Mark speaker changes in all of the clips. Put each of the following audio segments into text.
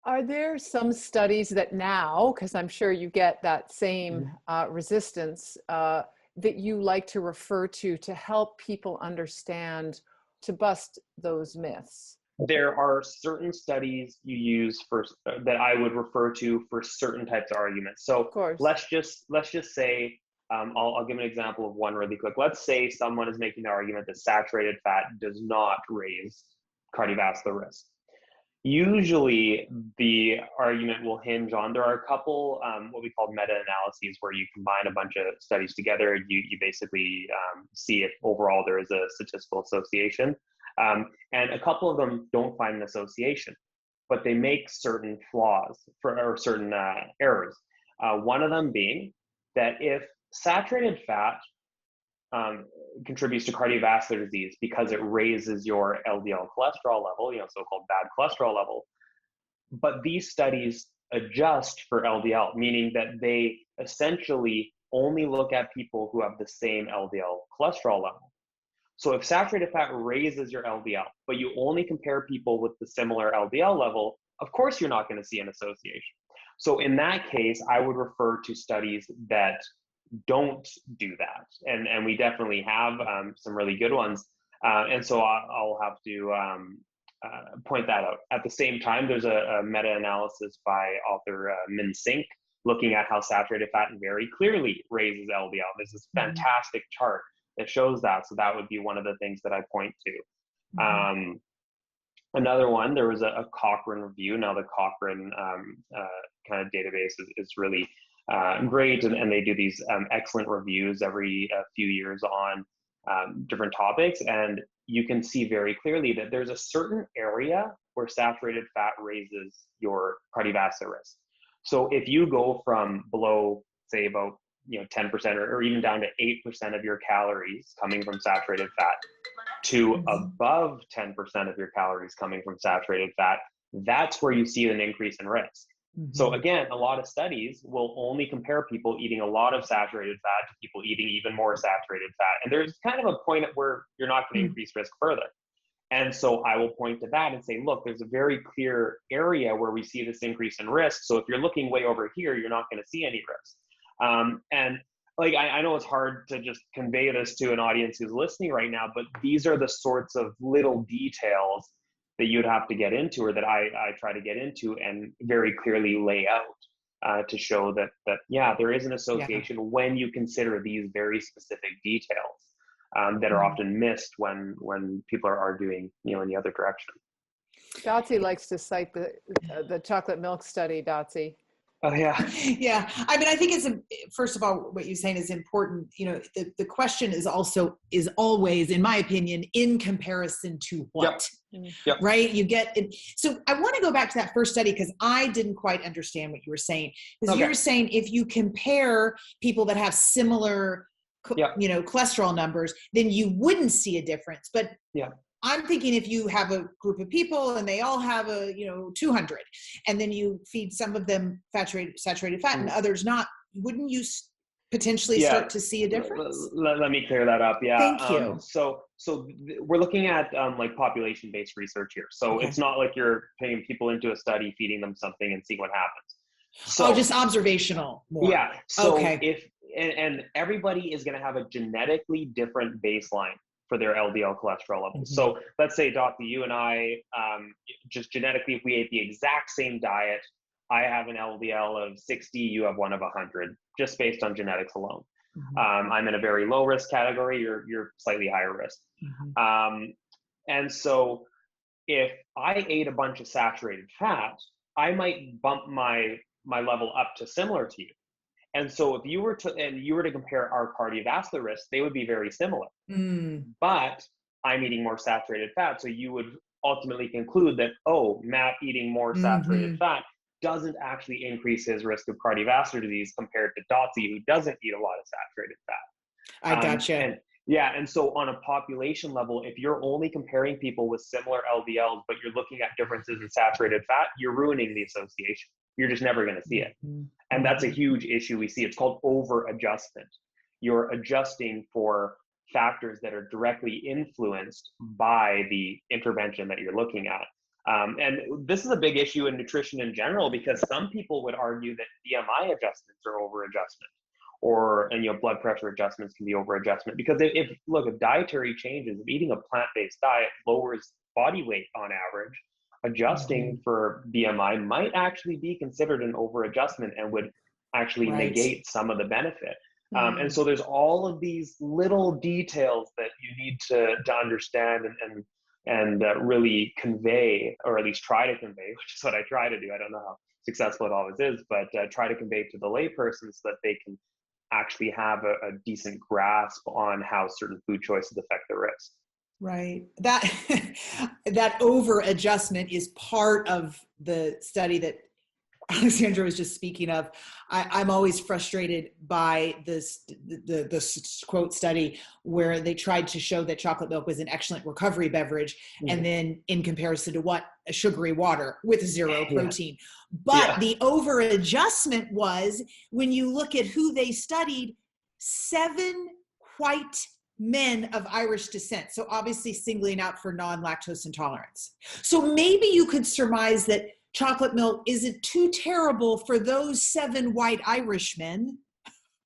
Speaker 1: Are there some studies that now, because I'm sure you get that same
Speaker 2: Mhm.
Speaker 1: resistance, that you like to refer to help people understand, to bust those myths?
Speaker 2: There are certain studies you use for that I would refer to for certain types of arguments.
Speaker 1: Of
Speaker 2: So
Speaker 1: course.
Speaker 2: let's just say I'll give an example of one really quick. Let's say someone is making the argument that saturated fat does not raise cardiovascular risk. Usually, the argument will hinge on there are a couple what we call meta-analyses where you combine a bunch of studies together. You basically see if overall there is a statistical association, and a couple of them don't find an association, but they make certain flaws or certain errors. One of them being that if saturated fat um, contributes to cardiovascular disease because it raises your LDL cholesterol level, so-called bad cholesterol level. But these studies adjust for LDL, meaning that they essentially only look at people who have the same LDL cholesterol level. So if saturated fat raises your LDL, but you only compare people with the similar LDL level, of course you're not going to see an association. So in that case, I would refer to studies that don't do that. And we definitely have some really good ones. And so I'll have to point that out. At the same time, there's a meta-analysis by author Min Sink looking at how saturated fat very clearly raises LDL. There's this fantastic chart that shows that. So that would be one of the things that I point to. Another one, there was a Cochrane review. Now the Cochrane kind of database is really great, and they do these excellent reviews every few years on different topics, and you can see very clearly that there's a certain area where saturated fat raises your cardiovascular risk. So if you go from below, say, about 10% or even down to 8% of your calories coming from saturated fat to above 10% of your calories coming from saturated fat, that's where you see an increase in risk. So again, a lot of studies will only compare people eating a lot of saturated fat to people eating even more saturated fat. And there's kind of a point at where you're not going to increase risk further. And so I will point to that and say, look, there's a very clear area where we see this increase in risk. So if you're looking way over here, you're not going to see any risk. And like, I know it's hard to just convey this to an audience who's listening right now, but these are the sorts of little details that you'd have to get into, or that I try to get into and very clearly lay out to show that yeah, there is an association when you consider these very specific details that are often missed when people are arguing, in the other direction.
Speaker 1: Dotsie likes to cite the chocolate milk study, Dotsie.
Speaker 2: Oh yeah.
Speaker 3: Yeah. I mean, I think first of all, what you're saying is important. The question is always, in my opinion, in comparison to what,
Speaker 2: Yep.
Speaker 3: right? You get it. So I want to go back to that first study, because I didn't quite understand what you were saying. Because you were saying if you compare people that have similar, cholesterol numbers, then you wouldn't see a difference. But I'm thinking if you have a group of people and they all have 200, and then you feed some of them saturated fat and others not, wouldn't you potentially start to see a difference?
Speaker 2: Let me clear that up. Yeah.
Speaker 3: Thank you.
Speaker 2: So we're looking at like population-based research here. So it's not like you're putting people into a study, feeding them something and seeing what happens. So
Speaker 3: just observational more.
Speaker 2: Yeah. So and everybody is going to have a genetically different baseline for their LDL cholesterol levels. So let's say, Dr. you and I, just genetically, if we ate the exact same diet, I have an LDL of 60, you have one of 100, just based on genetics alone. I'm in a very low risk category, you're slightly higher risk. And so if I ate a bunch of saturated fat, I might bump my level up to similar to you. And so if you were to compare our cardiovascular risk, they would be very similar. But I'm eating more saturated fat. So you would ultimately conclude that, Matt eating more saturated fat doesn't actually increase his risk of cardiovascular disease compared to Dotsie, who doesn't eat a lot of saturated fat.
Speaker 3: I gotcha.
Speaker 2: And so on a population level, if you're only comparing people with similar LDLs, but you're looking at differences in saturated fat, you're ruining the association. You're just never going to see it. And that's a huge issue we see. It's called overadjustment. You're adjusting for factors that are directly influenced by the intervention that you're looking at. And this is a big issue in nutrition in general, because some people would argue that BMI adjustments are over-adjustment, or, and blood pressure adjustments can be over-adjustment, because if dietary changes, if eating a plant-based diet lowers body weight on average, adjusting for BMI might actually be considered an over-adjustment and would actually negate some of the benefit. And so there's all of these little details that you need to understand and really convey, or at least try to convey, which is what I try to do. I don't know how successful it always is, but try to convey to the layperson so that they can actually have a decent grasp on how certain food choices affect their risk.
Speaker 3: Right. That over adjustment is part of the study that Alexandra was just speaking of. I'm always frustrated by the quote study where they tried to show that chocolate milk was an excellent recovery beverage, and then in comparison to what? A sugary water with zero protein. But the over adjustment was, when you look at who they studied, 7 white men of Irish descent. So obviously singling out for non-lactose intolerance. So maybe you could surmise that chocolate milk isn't too terrible for those 7 white Irishmen,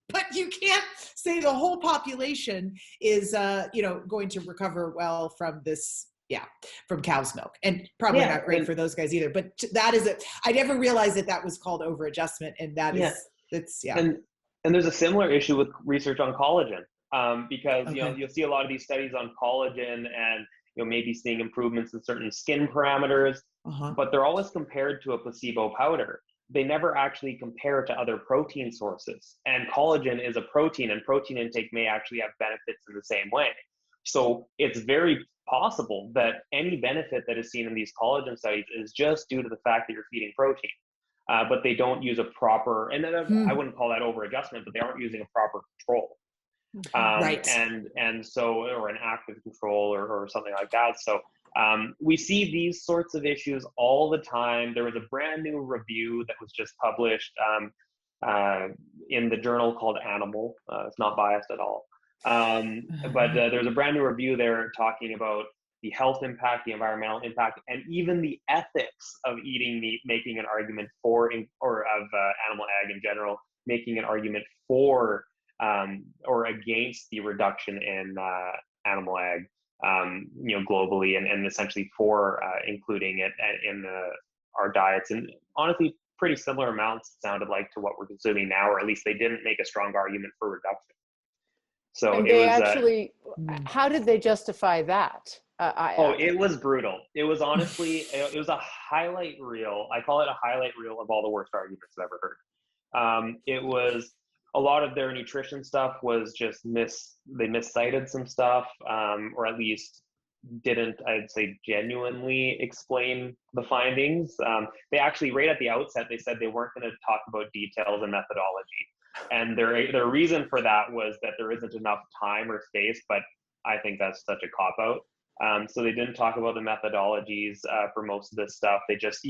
Speaker 3: but you can't say the whole population is, going to recover well from this, from cow's milk, and probably not great for those guys either. But that is I never realized that was called over adjustment, and that is,
Speaker 2: And there's a similar issue with research on collagen, because you'll see a lot of these studies on collagen, and maybe seeing improvements in certain skin parameters, but they're always compared to a placebo powder. They never actually compare to other protein sources. And collagen is a protein, and protein intake may actually have benefits in the same way. So it's very possible that any benefit that is seen in these collagen studies is just due to the fact that you're feeding protein. But they don't use a proper, and I wouldn't call that over adjustment, but they aren't using a proper control. And so, or an active control or something like that. So we see these sorts of issues all the time. There was a brand new review that was just published in the journal called Animal. It's not biased at all. But there's a brand new review there talking about the health impact, the environmental impact, and even the ethics of eating meat, making an argument for, or of animal ag in general, making an argument for or against the reduction in animal ag, globally, and essentially for including it in our diets. And honestly, pretty similar amounts, it sounded like, to what we're consuming now, or at least they didn't make a strong argument for reduction. So
Speaker 1: and they actually, how did they justify that?
Speaker 2: It was brutal. It was honestly, it was a highlight reel. I call it a highlight reel of all the worst arguments I've ever heard. It was, a lot of their nutrition stuff was just they miscited some stuff, or at least didn't, I'd say, genuinely explain the findings. They actually, right at the outset, they said they weren't going to talk about details and methodology. And their reason for that was that there isn't enough time or space, but I think that's such a cop-out. So they didn't talk about the methodologies for most of this stuff. They just,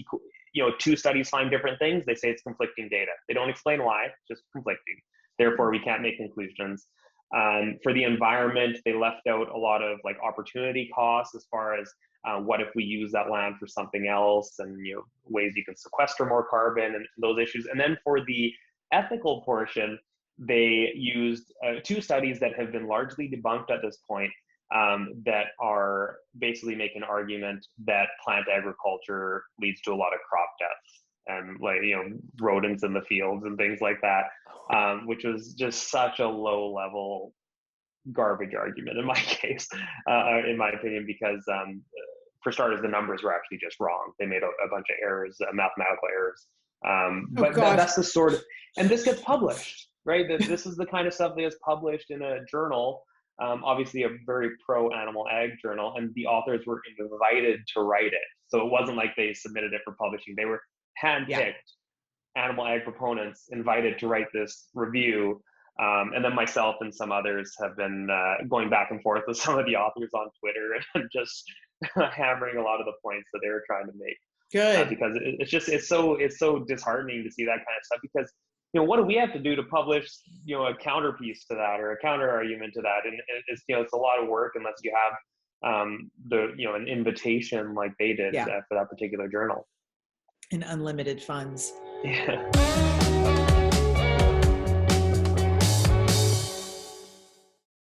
Speaker 2: 2 studies find different things. They say it's conflicting data. They don't explain why, just conflicting. Therefore, we can't make conclusions. For the environment, they left out a lot of opportunity costs, as far as what if we use that land for something else, and ways you can sequester more carbon, and those issues. And then for the ethical portion, they used 2 studies that have been largely debunked at this point, that are basically making an argument that plant agriculture leads to a lot of crop deaths and rodents in the fields and things like that, which was just such a low level garbage argument in my case, in my opinion, because for starters, the numbers were actually just wrong. They made a bunch of errors, mathematical errors. But that's the sort of, and this gets published, right? This is the kind of stuff that is published in a journal, obviously a very pro-animal ag journal, and the authors were invited to write it. So it wasn't like they submitted it for publishing. They were handpicked animal ag proponents invited to write this review. And then myself and some others have been going back and forth with some of the authors on Twitter and just hammering a lot of the points that they were trying to make.
Speaker 3: Good.
Speaker 2: Because it's so disheartening to see that kind of stuff, because what do we have to do to publish a counterpiece to that, or a counter argument to that? And it's a lot of work unless you have an invitation like they did
Speaker 3: Yeah.
Speaker 2: for that particular journal.
Speaker 3: And unlimited funds.
Speaker 2: Yeah.